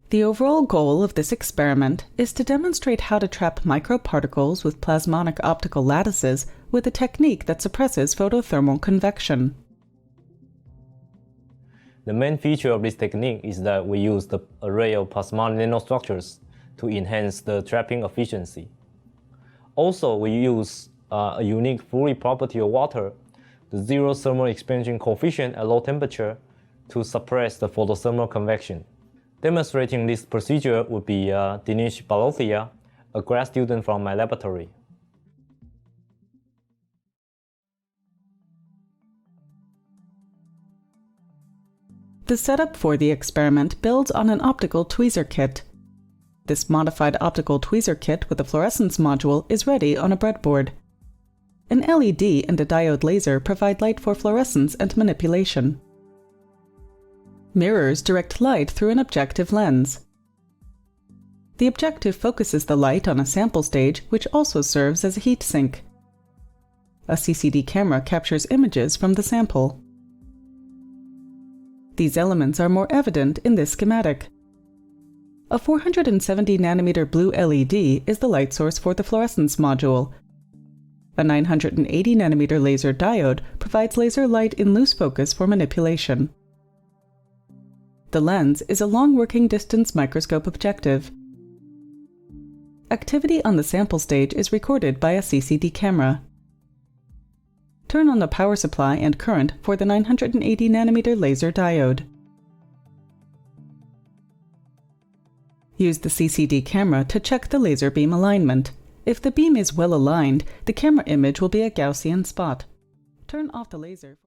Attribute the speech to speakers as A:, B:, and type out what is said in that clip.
A: The overall goal of this experiment is to demonstrate how to trap microparticles with plasmonic optical lattices with a technique that suppresses photothermal convection.
B: The main feature of this technique is that we use the array of plasmonic nanostructures to enhance the trapping efficiency. Also, we use a unique fluid property of water, the zero thermal expansion coefficient at low temperature, to suppress the photothermal convection. Demonstrating this procedure would be Dinesh Bhalothia, a grad student from my laboratory.
A: The setup for the experiment builds on an optical tweezer kit. This modified optical tweezer kit with a fluorescence module is ready on a breadboard. An LED and a diode laser provide light for fluorescence and manipulation. Mirrors direct light through an objective lens. The objective focuses the light on a sample stage, which also serves as a heat sink. A CCD camera captures images from the sample. These elements are more evident in this schematic. A 470 nanometer blue LED is the light source for the fluorescence module. A 980 nanometer laser diode provides laser light in loose focus for manipulation. The lens is a long working distance microscope objective. Activity on the sample stage is recorded by a CCD camera. Turn on the power supply and current for the 980 nanometer laser diode. Use the CCD camera to check the laser beam alignment. If the beam is well aligned, the camera image will be a Gaussian spot. Turn off the laser.